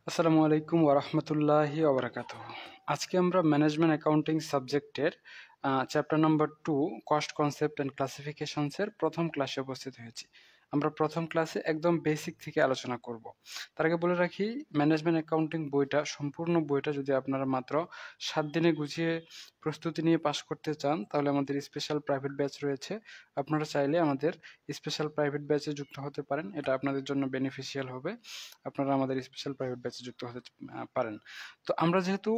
আসসালামু আলাইকুম ওয়া রাহমাতুল্লাহি ওয়া বারাকাতুহু। আজকে আমরা ম্যানেজমেন্ট অ্যাকাউন্টিং সাবজেক্টের chapter number 2 cost concept and classifications এর প্রথম ক্লাসে উপস্থিত হয়েছি। আমরা প্রথম ক্লাসে একদম বেসিক থেকে আলোচনা করব। তার আগে বলে রাখি, ম্যানেজমেন্ট অ্যাকাউন্টিং বইটা সম্পূর্ণ বইটা যদি আপনারা মাত্র 7 দিনে গুছিয়ে প্রস্তুতি নিয়ে পাশ করতে চান তাহলে আমাদের স্পেশাল প্রাইভেট ব্যাচ রয়েছে। আপনারা চাইলে আমাদের স্পেশাল প্রাইভেট ব্যাচে যুক্ত হতে পারেন, এটা আপনাদের জন্য বেনিফিশিয়াল হবে। আপনারা আমাদের স্পেশাল প্রাইভেট ব্যাচে যুক্ত হতে পারেন। তো আমরা যেহেতু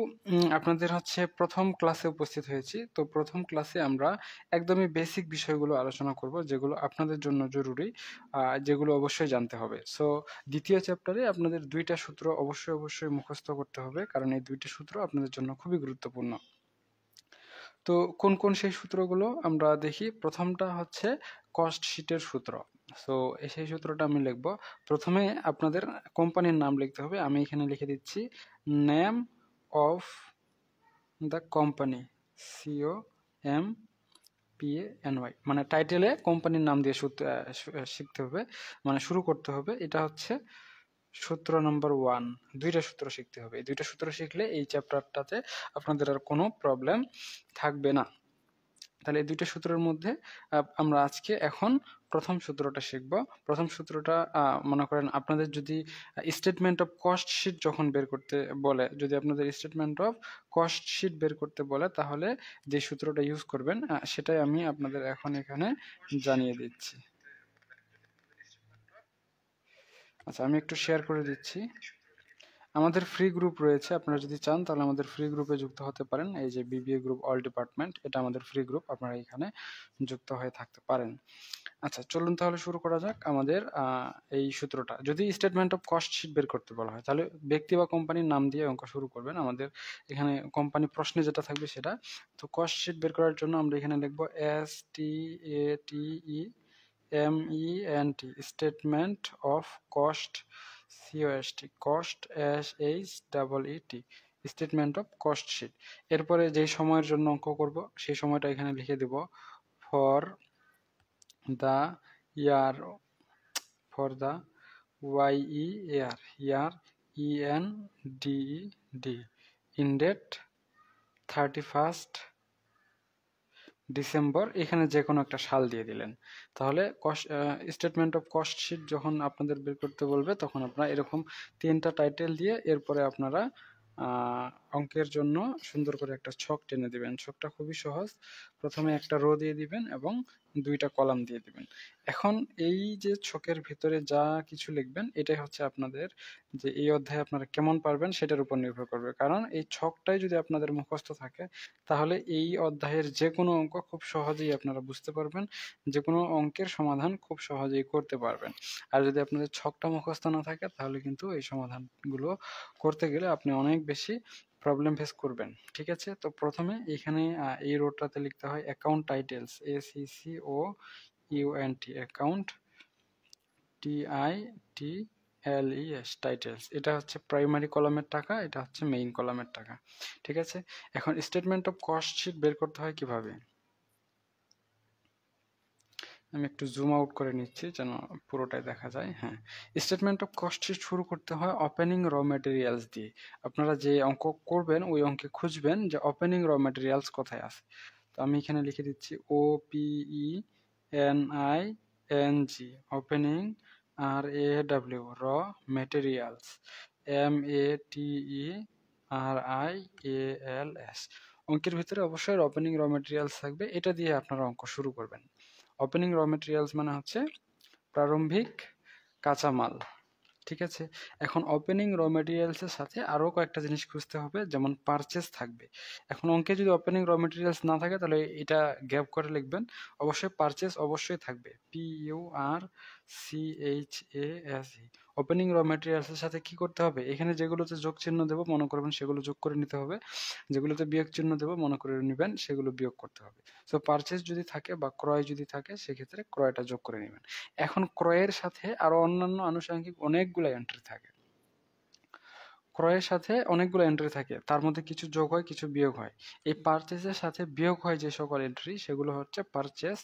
আপনাদের হচ্ছে প্রথম ক্লাসে উপস্থিত হয়েছি, তো প্রথম ক্লাসে আমরা একদমই বেসিক বিষয়গুলো আলোচনা করব যেগুলো আপনাদের জন্য জরুরি, যেগুলো অবশ্যই জানতে হবে। সো দ্বিতীয় চ্যাপ্টারে আপনাদের দুইটা সূত্র অবশ্যই মুখস্থ করতে হবে, কারণ এই দুইটা সূত্র আপনাদের জন্য খুবই গুরুত্বপূর্ণ। তো কোন কোন সেই সূত্রগুলো আমরা দেখি। প্রথমটা হচ্ছে কস্ট শিটের সূত্র। সো সেই সূত্রটা আমি লিখব। প্রথমে আপনাদের কোম্পানির নাম লিখতে হবে। আমি এখানে লিখে দিচ্ছি name of the company, COMPANY, মানে টাইটেলে কোম্পানির নাম দিয়ে শিখতে হবে, মানে শুরু করতে হবে। এটা হচ্ছে সূত্র নাম্বার 1। দুইটা সূত্র শিখতে হবে। এই দুইটা সূত্র শিখলে এই চ্যাপ্টারটাতে আপনাদের আর কোনো প্রবলেম থাকবে না। তাহলে এই দুইটা সূত্রের মধ্যে আমরা আজকে এখন প্রথম সূত্রটা শিখব। প্রথম সূত্রটা মনে করেন আপনাদের যদি স্টেটমেন্ট অফ কস্ট শিট যখন বের করতে বলে, যদি আপনাদের স্টেটমেন্ট অফ কস্ট শিট বের করতে বলে, তাহলে যে সূত্রটা ইউজ করবেন সেটাই আমি আপনাদের এখন এখানে জানিয়ে দিচ্ছি। আচ্ছা, আমি একটু শেয়ার করে দিচ্ছি। আমাদের ফ্রি গ্রুপ রয়েছে, আপনারা যদি চান তাহলে আমাদের ফ্রি গ্রুপে যুক্ত হতে পারেন। এই যে বিবিএ গ্রুপ অল ডিপার্টমেন্ট, এটা আমাদের ফ্রি গ্রুপ, আপনারা এখানে যুক্ত হয়ে থাকতে পারেন। আচ্ছা, চলুন তাহলে শুরু করা যাক। আমাদের এই সূত্রটা, যদি স্টেটমেন্ট অফ কস্ট শিট বের করতে বলা হয় তাহলে ব্যক্তি বা কোম্পানির নাম দিয়ে অঙ্ক শুরু করবেন। আমাদের এখানে কোম্পানি প্রশ্নে যেটা থাকবে সেটা। তো কস্ট শিট বের করার জন্য আমরা এখানে লিখবো STATEMENT, statement of cost, cost SHEET, statement of cost sheet. এরপরে যেই সময়ের জন্য অঙ্ক করব সেই সময়টা এখানে লিখে দেব for the year, for the YEAR, year ENDED, ended 31st December, এখানে যে কোনো একটা সাল দিয়ে দিলেন। তাহলে স্টেটমেন্ট অফ কস্ট শিট যখন আপনাদের বের করতে বলবে তখন আপনারা এরকম 3টা টাইটেল দিয়ে এরপরে আপনারা অঙ্কের জন্য সুন্দর করে একটা ছক টেনে দিবেন। ছকটা খুবই সহজ। প্রথমে একটা রো দিয়ে দিবেন এবং 2টা কলাম দিয়ে দিবেন। এখন এই যে ছকের ভিতরে যা কিছু লিখবেন এটাই হচ্ছে আপনাদের, যে এই অধ্যায়ে আপনারা কেমন পারবেন সেটার উপর নির্ভর করবে। কারণ এই ছকটাই যদি আপনাদের মুখস্থ থাকে তাহলে এই অধ্যায়ের যে কোনো অঙ্ক খুব সহজেই আপনারা বুঝতে পারবেন, যে কোনো অঙ্কের সমাধান খুব সহজেই করতে পারবেন। আর যদি আপনাদের ছকটা মুখস্থ না থাকে তাহলে কিন্তু এই সমাধানগুলো করতে গেলে আপনি অনেক বেশি প্রবলেম ফেস করবেন। ঠিক আছে, তো প্রথমে এখানে এই রোটাতে লিখতে হয় account titles, ACCOUNT, account TITLES, titles. এটা হচ্ছে প্রাইমারি কলামের টাকা, এটা হচ্ছে মেইন কলামের টাকা। ঠিক আছে, এখন স্টেটমেন্ট অফ কস্ট শিট বের করতে হয় কিভাবে, আমি একটু জুম আউট করে নিচ্ছি যেন পুরোটাই দেখা যায়। হ্যাঁ, স্টেটমেন্ট অফ কস্ট শিট শুরু করতে হয় ওপেনিং র মেটেরিয়ালস দিয়ে। আপনারা যে অঙ্ক করবেন ওই অঙ্কে খুঁজবেন যে ওপেনিং র মেটেরিয়ালস কোথায় আছে। তো আমি এখানে লিখে দিচ্ছি OPENING, opening, RAW, raw materials, METERIALS। অঙ্কের ভিতরে অবশ্যই ওপেনিং র মেটেরিয়ালস থাকবে, এটা দিয়ে আপনারা অঙ্ক শুরু করবেন। ওপেনিং র মেটেরিয়ালস মানে হচ্ছে প্রারম্ভিক কাঁচামাল। ঠিক আছে, এখন ওপেনিং র মেটেরিয়ালসের সাথে আরও কয়েকটা জিনিস খুঁজতে হবে, যেমন পারচেস থাকবে। এখন অঙ্কে যদি ওপেনিং র মেটেরিয়ালস না থাকে তাহলে এটা গ্যাপ করে লিখবেন। অবশ্যই পারচেস অবশ্যই থাকবে, PURCHASE। ওপেনিং র মেটেরিয়ালসের সাথে কি করতে হবে, এখানে যেগুলোতে যোগ চিহ্ন দেবো মনে করবেন সেগুলো যোগ করে নিতে হবে, যেগুলোতে বিয়োগ চিহ্ন দেবো মনে করে নেবেন সেগুলো বিয়োগ করতে হবে। সো পারচেস যদি থাকে বা ক্রয় যদি থাকে সেক্ষেত্রে ক্রয়টা যোগ করে নেবেন। এখন ক্রয়ের সাথে আরো অন্যান্য আনুষঙ্গিক অনেকগুলো এন্ট্রি থাকে, ক্রয়ের সাথে অনেকগুলো এন্ট্রি থাকে, তার মধ্যে কিছু যোগ হয় কিছু বিয়োগ হয়। এই পারচেসের সাথে বিয়োগ হয় যে সকল এন্ট্রি সেগুলো হচ্ছে পারচেস,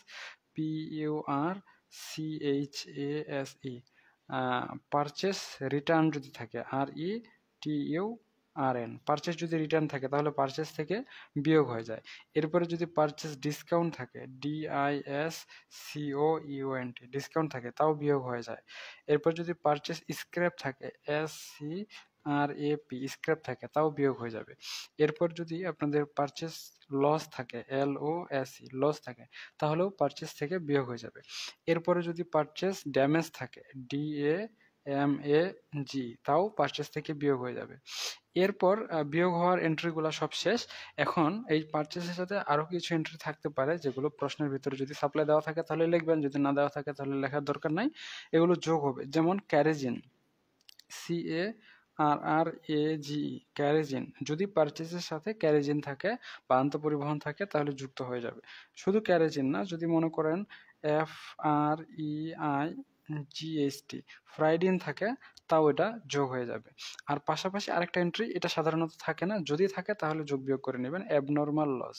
PURCHASE। পারচেস রিটার্ন যদি থাকে, RETURN, TURN। পারচেস যদি রিটার্ন থাকে তাহলে পারচেস থেকে বিয়োগ হয়ে যায়। এরপরে যদি পারচেস ডিসকাউন্ট থাকে, DISCOUNT, ডিসকাউন্ট থাকে, তাও বিয়োগ হয়ে যায়। এরপর যদি পারচেস স্ক্র্যাপ থাকে, SCRAP, স্ক্র্যাপ থাকে, তাও বিয়োগ হয়ে যাবে। এরপর যদি আপনাদের পারচেস লস থাকে, LOSE, লস থাকে, তাহলেও পারচেস থেকে বিয়োগ হয়ে যাবে। এরপরে যদি পারচেস ড্যামেজ থাকে, DAMAG, তাও পারচেস থেকে বিয়োগ হয়ে যাবে। এরপর বিয়োগ হওয়ার এন্ট্রিগুলো সব শেষ। এখন এই পারচেসের সাথে আরো কিছু এন্ট্রি থাকতে পারে যেগুলো প্রশ্নের ভিতরে যদি সাপ্লাই দেওয়া থাকে তাহলে লিখবেন, যদি না দেওয়া থাকে তাহলে লেখার দরকার নাই, এগুলো যোগ হবে। যেমন ক্যারেজিন, CARRAGE, ক্যারেজিন, যদি পারচেসের সাথে ক্যারেজিন থাকে বা আন্তঃপরিবহন থাকে তাহলে যুক্ত হয়ে যাবে। শুধু ক্যারেজিন না, যদি মনে করেন FREIGST, ফ্রাইডিন থাকে, তাও এটা যোগ হয়ে যাবে। আর পাশাপাশি আরেকটা এন্ট্রি, এটা সাধারণত থাকে না, যদি থাকে তাহলে যোগ বিয়োগ করে নেবেন, abnormal loss,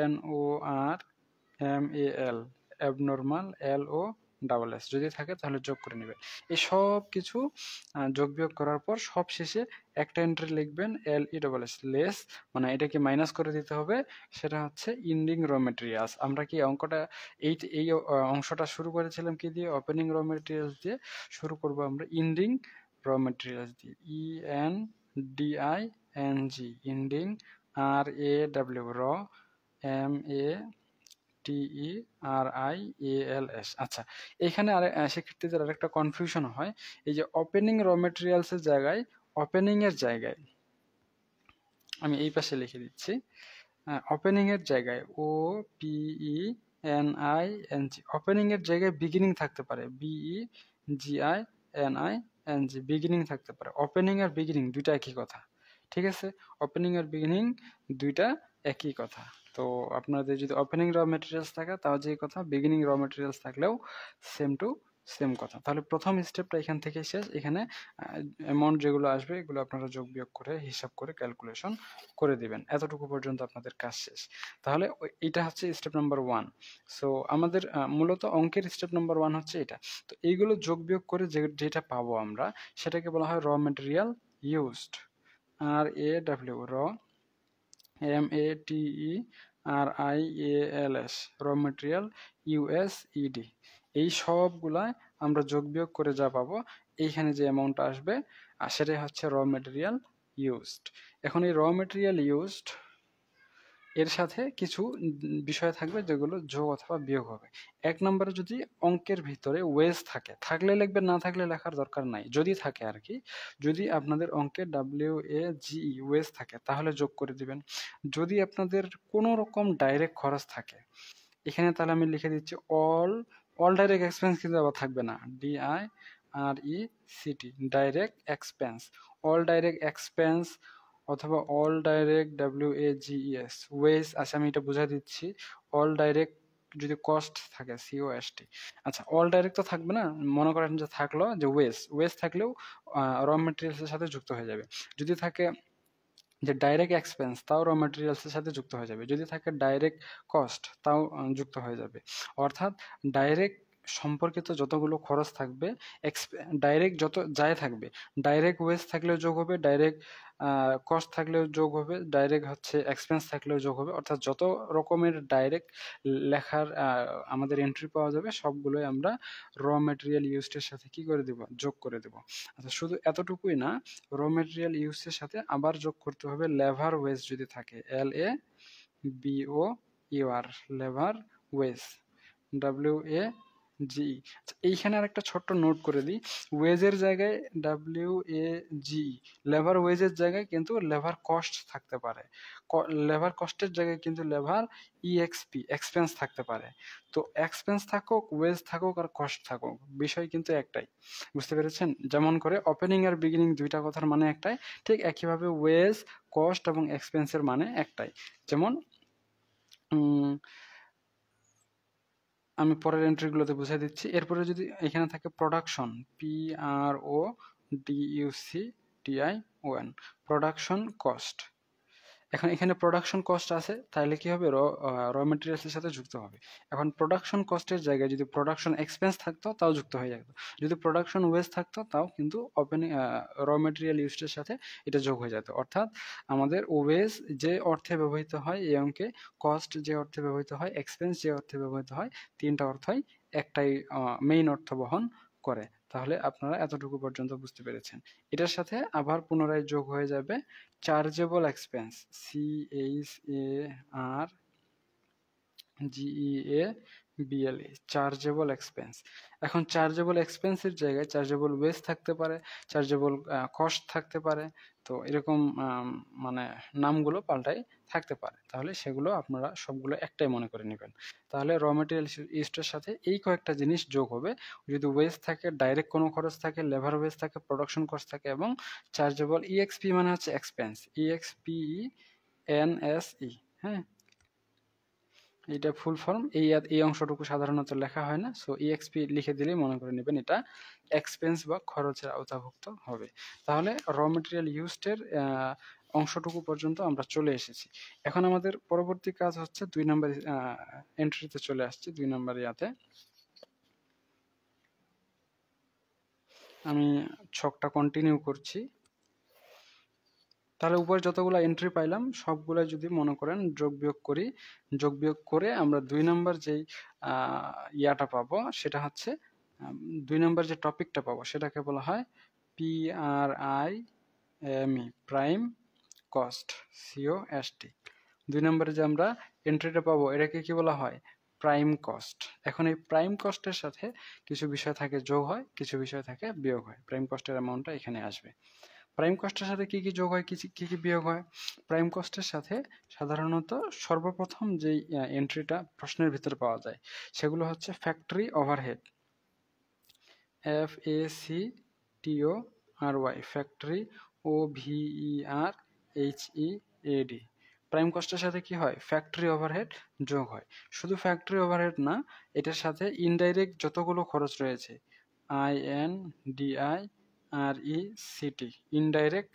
ABNORMAL, abnormal, LOSS, যদি থাকে তাহলে যোগ করে নেবেন। এই সব কিছু যোগ বিয়োগ করার পর সব শেষে একটা এন্ট্রি লিখবেন, LESS, লেস, মানে এটাকে মাইনাস করে দিতে হবে, সেটা হচ্ছে ইন্ডিং র মেটেরিয়ালস। আমরা কি অঙ্কটা এই অংশটা শুরু করেছিলাম কি দিয়ে? ওপেনিং র মেটেরিয়ালস দিয়ে শুরু করব আমরা ইন্ডিং র মেটেরিয়ালস দিয়ে, ENDING, ইন্ডিং, RAW, র, METERIALS। আচ্ছা, এখানে শিক্ষার্থীদের আরেকটা কনফিউশন হয়, এই যে ওপেনিং র মেটেরিয়ালস এর জায়গায়, ওপেনিং এর জায়গায় আমি এই পাশে লিখে দিচ্ছি, ওপেনিং এর জায়গায় OPENING, ওপেনিং এর জায়গায় বিগিনিং থাকতে পারে, BEGINING, বিগিনিং থাকতে পারে। ওপেনিং আর বিগিনিং দুইটা একই কথা, ঠিক আছে? ওপেনিং আর বিগিনিং দুইটা একই কথা। তো আপনাদের যদি ওপেনিং র মেটেরিয়ালস থাকে তাও যে কথা, বিগিনিং র মেটেরিয়ালস থাকলেও সেম টু সেম কথা। তাহলে প্রথম স্টেপটা এখান থেকে শেষ। এখানে অ্যামাউন্ট যেগুলো আসবে এগুলো আপনারা যোগ বিয়োগ করে হিসাব করে ক্যালকুলেশন করে দিবেন। এতটুকু পর্যন্ত আপনাদের কাজ শেষ। তাহলে এটা হচ্ছে স্টেপ নাম্বার 1। সো আমাদের মূলত অঙ্কের স্টেপ নাম্বার 1 হচ্ছে এটা। তো এইগুলো যোগ বিয়োগ করে যেটা পাবো আমরা সেটাকে বলা হয় র মেটেরিয়াল ইউজড, RAW, র, METERIALS, র মেটেরিয়াল USED। এই সবগুলাই আমরা যোগ বিয়োগ করে যা পাবো, এইখানে যে অ্যামাউন্টটা আসবে সেটাই হচ্ছে র মেটেরিয়াল ইউজড। এখন এই র মেটেরিয়াল ইউজড এর সাথে কিছু বিষয় থাকবে যেগুলো যোগ অথবা বিয়োগ হবে। এক নম্বরে যদি অঙ্কের ভিতরে ওয়েজ থাকে, থাকলে লিখবেন, না থাকলে লেখার দরকার নাই। যদি থাকে আর কি, যদি আপনাদের অঙ্কে WAGE ওয়েজ থাকে তাহলে যোগ করে দিবেন। যদি আপনাদের কোনো রকম ডাইরেক্ট খরচ থাকে, এখানে তাহলে আমি লিখে দিচ্ছি অল ডাইরেক্ট এক্সপেন্স, কিন্তু আবার থাকবে না, DIRECT, direct expense, all direct expense অথবা অল ডাইরেক্ট WAGES ওয়েজ। আচ্ছা, আমি এটা বুঝাই দিচ্ছি, অল ডাইরেক্ট যদি কস্ট থাকে, COST। আচ্ছা, অল ডাইরেক্ট তো থাকবে না, মনে করেন যে থাকলো যে ওয়েজ থাকলেও র মেটেরিয়ালসের সাথে যুক্ত হয়ে যাবে। যদি থাকে যে ডাইরেক্ট এক্সপেন্স, তাও র মেটেরিয়ালসের সাথে যুক্ত হয়ে যাবে। যদি থাকে ডাইরেক্ট কস্ট, তাও যুক্ত হয়ে যাবে। অর্থাৎ ডাইরেক্ট সম্পর্কিত যতগুলো খরচ থাকবে, ডাইরেক্ট যত যাই থাকবে, ডাইরেক্ট ওয়েজ থাকলেও যোগ হবে, ডাইরেক্ট কস্ট থাকলেও যোগ হবে, ডাইরেক্ট হচ্ছে এক্সপেন্স থাকলেও যোগ হবে। অর্থাৎ যত রকমের ডাইরেক্ট লেখার আমাদের এন্ট্রি পাওয়া যাবে সবগুলোই আমরা র মেটেরিয়াল ইউজডের সাথে কি করে দেব? যোগ করে দেব। আচ্ছা, শুধু এতটুকুই না, র মেটেরিয়াল ইউজের সাথে আবার যোগ করতে হবে লেভার ওয়েজ যদি থাকে, LABOUR, লেভার ওয়েজ, WAGE। এইখানে আর একটা ছোট্ট নোট করে দিই, ওয়েজের জায়গায় WAGE, লেভার ওয়েজের জায়গায় কিন্তু লেভার কস্ট থাকতে পারে, লেভার কস্টের জায়গায় কিন্তু লেভার EXP, এক্সপেন্স থাকতে পারে। তো এক্সপেন্স থাকুক, ওয়েজ থাকুক আর কস্ট থাকুক, বিষয় কিন্তু একটাই। বুঝতে পেরেছেন? যেমন করে ওপেনিং আর বিগিনিং দুইটা কথার মানে একটাই, ঠিক একইভাবে ওয়েজ, কস্ট এবং এক্সপেন্সের মানে একটাই। যেমন আমি পরের এন্ট্রিগুলোতে বুঝিয়ে দিচ্ছি। এরপরে যদি এখানে থাকে প্রোডাকশন, PRODUCTION, প্রোডাকশন কস্ট, এখন এখানে প্রোডাকশন কস্ট আছে, তাহলে কি হবে, র মেটেরিয়ালসের সাথে যুক্ত হবে। এখন প্রোডাকশন কস্টের জায়গায় যদি প্রোডাকশন এক্সপেন্স থাকতো তাও যুক্ত হয়ে যেত, যদি প্রোডাকশন ওয়েজ থাকতো তাও কিন্তু ওপেনিং র মেটেরিয়াল ইউজের সাথে এটা যোগ হয়ে যেত। অর্থাৎ আমাদের ওয়েজ যে অর্থে ব্যবহৃত হয় এই অঙ্কে, কস্ট যে অর্থে ব্যবহৃত হয়, এক্সপেন্স যে অর্থে ব্যবহৃত হয়, তিনটা অর্থই একটাই মেইন অর্থ বহন করে। তাহলে আপনারা এতটুকু পর্যন্ত বুঝতে পেরেছেন। এটার সাথে আবার পুনরায় যোগ হয়ে যাবে chargeable expense, CHARGEABLE, chargeable expense. এখন চার্জেবল এক্সপেন্সের জায়গায় চার্জেবল ওয়েজ থাকতে পারে, চার্জেবল কস্ট থাকতে পারে, তো এরকম মানে নামগুলো পাল্টাই থাকতে পারে। তাহলে সেগুলো আপনারা সবগুলো একটাই মনে করে নেবেন। তাহলে র মেটেরিয়াল ইস্টের সাথে এই কয়েকটা জিনিস যোগ হবে। যদি ওয়েজ থাকে, ডাইরেক্ট কোনো খরচ থাকে, লেবার ওয়েজ থাকে, প্রোডাকশন কস্ট থাকে, এবং চার্জেবল ইএক্সপি মানে হচ্ছে এক্সপেন্স, EXPENSE, হ্যাঁ, এটা ফুল ফর্ম। এই অংশটুকু সাধারণত লেখা হয় না, সো ইএক্সপি লিখে দিলেই মনে করে নেবেন এটা এক্সপেন্স বা খরচের আওতাভুক্ত হবে। তাহলে র মেটেরিয়াল ইউজডের অংশটুকু পর্যন্ত আমরা চলে এসেছি। এখন আমাদের পরবর্তী কাজ হচ্ছে 2 নম্বর এন্ট্রিতে চলে আসছে। 2 নম্বর ইয়াতে আমি ছকটা কন্টিনিউ করছি। তাহলে উপরে যতগুলো এন্ট্রি পাইলাম সবগুলো যদি মনে করেন যোগ বিয়োগ করি, যোগ বিয়োগ করে আমরা 2 নম্বর যেই ইয়াটা পাবো সেটা হচ্ছে 2 নম্বর যে টপিকটা পাবো সেটাকে বলা হয় PRIME, প্রাইম কস্ট, COST। 2 নম্বরে যে আমরা এন্ট্রিটা পাবো এটাকে কি বলা হয়, প্রাইম কস্ট। এখন এই প্রাইম কস্টের সাথে কিছু বিষয় থাকে যোগ হয়, কিছু বিষয় থাকে বিয়োগ হয়। প্রাইম কস্টের অ্যামাউন্টটা এখানে আসবে। প্রাইম কস্টের সাথে কি কি যোগ হয়, কি কি বিয়োগ হয়? প্রাইম কস্টের সাথে সাধারণত সর্বপ্রথম যেই এন্ট্রিটা প্রশ্নের ভিতরে পাওয়া যায় সেগুলো হচ্ছে factory overhead, FACTORY, factory, OVERHEAD। Prime কস্টের সাথে কি হয়, ফ্যাক্টরি ওভারহেড যোগ হয়। শুধু ফ্যাক্টরি ওভারহেড না, এটার সাথে ইনডাইরেক্ট যতগুলো খরচ রয়েছে, INDIRECT, ইনডাইরেক্ট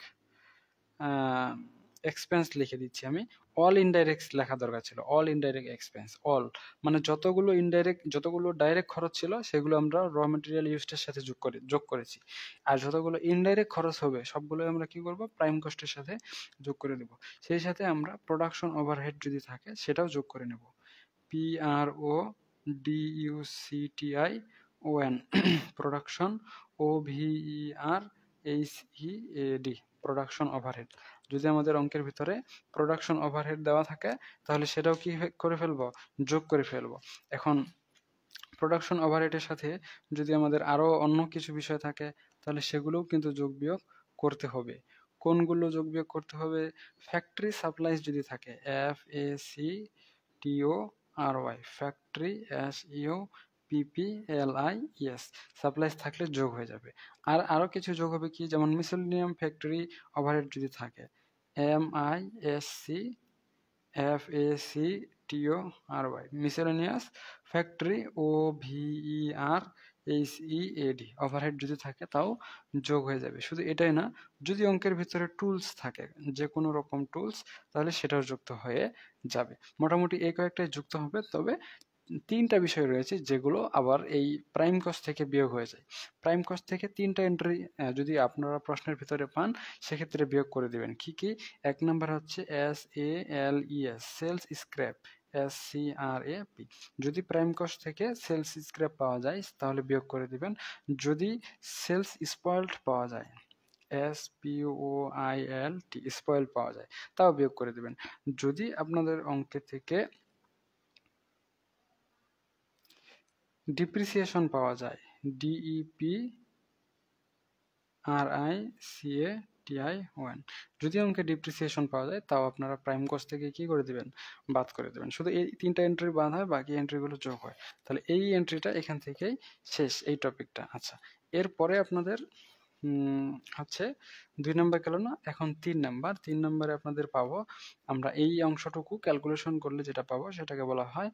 এক্সপেন্স লিখে দিচ্ছি আমি। অল ইনডাইরেক্ট লেখা দরকার ছিল, অল ইনডাইরেক্ট এক্সপেন্স, অল মানে যতগুলো ইনডাইরেক্ট, যতগুলো ডাইরেক্ট খরচ ছিল সেগুলো আমরা র মেটেরিয়াল ইউজের সাথে যোগ করেছি। আর যতগুলো ইনডাইরেক্ট খরচ হবে সবগুলো আমরা কি করব, প্রাইম কস্টের সাথে যোগ করে দেব। সেই সাথে আমরা প্রোডাকশন ওভারহেড যদি থাকে সেটাও যোগ করে নেব। PRODUCTION, production, OVERHEAD, production overhead. যদি আমাদের অঙ্কের ভিতরে প্রোডাকশন ওভারহেড দেওয়া থাকে তাহলে সেটাও কি করে ফেলবো, যোগ করে ফেলবো। এখন প্রোডাকশন ওভারহেডের সাথে যদি আমাদের আরো অন্য কিছু বিষয় থাকে তাহলে সেগুলোও কিন্তু যোগ বিয়োগ করতে হবে। কোনগুলো যোগ বিয়োগ করতে হবে, ফ্যাক্টরি সাপ্লাইজ যদি থাকে, FACTORY, ফ্যাক্টরি, SUPPLIES, সাপ্লাইজ থাকলে যোগ হয়ে যাবে। আর আরো কিছু যোগ হবে কি, যেমন মিসেলেনিয়াম ফ্যাক্টরি ওভারহেড যদি থাকে, MISCFACTORY, miscellaneous factory, OVERHEAD, overhead যদি থাকে তাও যোগ হয়ে যাবে। শুধু এটাই না, যদি অঙ্কের ভিতরে টুলস থাকে, যে কোনো রকম টুলস, তাহলে সেটাও যুক্ত হয়ে যাবে। মোটামুটি এই কয়েকটাই যুক্ত হবে। তবে 3টা বিষয় রয়েছে যেগুলো আবার এই প্রাইম কস্ট থেকে বিয়োগ হয়ে যায়। প্রাইম কস্ট থেকে 3টা এন্ট্রি যদি আপনারা প্রশ্নের ভিতরে পান সেক্ষেত্রে বিয়োগ করে দিবেন। কি কি? 1 নাম্বার হচ্ছে SALES, সেলস স্ক্র্যাপ, SCRAP। যদি প্রাইম কস্ট থেকে সেলস স্ক্র্যাপ পাওয়া যায় তাহলে বিয়োগ করে দিবেন। যদি সেলস স্পয়েলড পাওয়া যায়, SPOILT, স্পয়েল পাওয়া যায়, তাও বিয়োগ করে দিবেন। যদি আপনাদের অঙ্কে থেকে ডিপ্রিসিয়েশন পাওয়া যায়, DEPRICATION, যদি অঙ্কে ডিপ্রিসিয়েশন পাওয়া যায় তাও আপনারা প্রাইম কস্ট থেকে কি করে দিবেন, বাদ করে দেবেন। শুধু এই 3টা এন্ট্রি বাদ হয়, বাকি এন্ট্রিগুলো যোগ হয়। তাহলে এই এন্ট্রিটা এখান থেকেই শেষ, এই টপিকটা। আচ্ছা, এরপরে আপনাদের হচ্ছে 2 নাম্বার গেল না, এখন 3 নাম্বার। 3 নাম্বারে আপনাদের পাবো আমরা এই অংশটুকু ক্যালকুলেশন করলে যেটা পাবো সেটাকে বলা হয়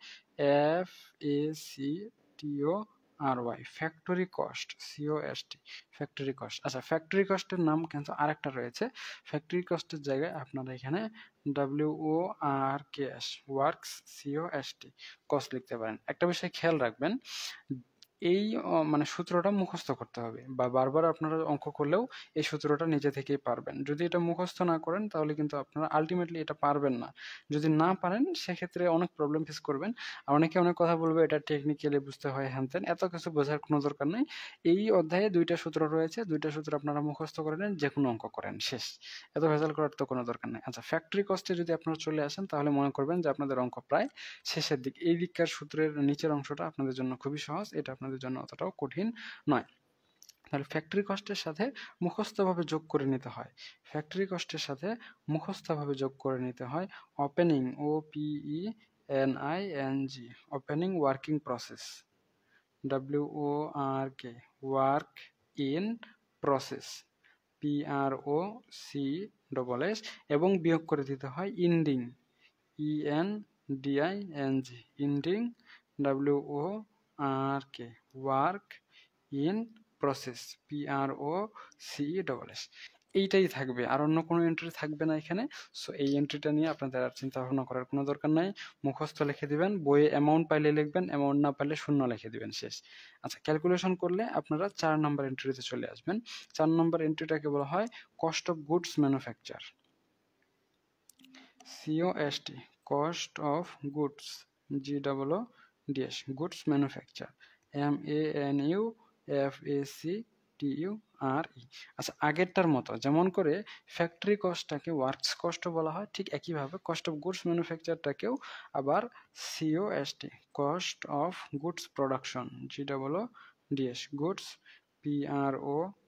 FACTORY, R Y, factory cost, C O S T, factory cost. আচ্ছা, ফ্যাক্টরি কস্টের নাম কিন্তু আরেকটা রয়েছে। ফ্যাক্টরি কস্টের জায়গায় আপনারা এখানে WORKS, ওয়ার্কস, সিওএসটি, কস্ট লিখতে পারেন। একটা বিষয় খেয়াল রাখবেন, এই মানে সূত্রটা মুখস্থ করতে হবে, বা বারবার আপনারা অঙ্ক করলেও এই সূত্রটা নিজে থেকেই পারবেন। যদি এটা মুখস্থ না করেন তাহলে কিন্তু আপনারা আলটিমেটলি এটা পারবেন না। যদি না পারেন সেক্ষেত্রে অনেক প্রবলেম ফেস করবেন। আর অনেকে অনেক কথা বলবে এটা টেকনিক্যালি বুঝতে হয়, হ্যান ত্যান, এত কিছু বোঝার কোনো দরকার নেই। এই অধ্যায়ে দুইটা সূত্র রয়েছে, দুইটা সূত্র আপনারা মুখস্থ করে নেন, যে কোনো অঙ্ক করেন, শেষ। এত ভেজাল করার তো কোনো দরকার নেই। আচ্ছা, ফ্যাক্টরি কস্টে যদি আপনারা চলে আসেন তাহলে মনে করবেন যে আপনাদের অঙ্ক প্রায় শেষের দিক। এই দিককার সূত্রের নিচের অংশটা আপনাদের জন্য খুবই সহজ, এটা আপনাদের জন্য অতটাও কঠিন নয়। তাহলে ফ্যাক্টরি কস্টের সাথে মুখস্থভাবে যোগ করে নিতে হয়, ফ্যাক্টরি কস্টের সাথে মুখস্থভাবে যোগ করে নিতে হয় opening, OPENING, opening working process, WORK, work in process, PROCSS, এবং বিয়োগ করে দিতে হয় ending, ENDING, ending, WORK, work in process, PROCSS। এইটাই থাকবে, আর অন্য কোনো এন্ট্রি থাকবে না এখানে। সো এই এন্ট্রিটা নিয়ে আপনাদের আর চিন্তা ভাবনা করার কোনো দরকার নাই। মুখস্থ লিখে দিবেন, বইয়ে অ্যামাউন্ট পাইলে লিখবেন, অ্যামাউন্ট না পাইলে শূন্য লিখে দিবেন, শেষ। আচ্ছা, ক্যালকুলেশন করলে আপনারা 4 নাম্বার এন্ট্রিতে চলে আসবেন। 4 নাম্বার এন্ট্রিটাকে বলা হয় cost of goods manufacture, COST, cost of goods, GOODS, goods manufacture, MANUFACTURE। আচ্ছা, আগেরটার মতো যেমন করে ফ্যাক্টরি কস্টটাকে ওয়ার্কস কস্ট বলা হয়, ঠিক একইভাবে কস্ট অফ গুডস ম্যানুফ্যাকচারটাকেও আবার COST, cost of goods production, GOODS, goods, PRODUCTI,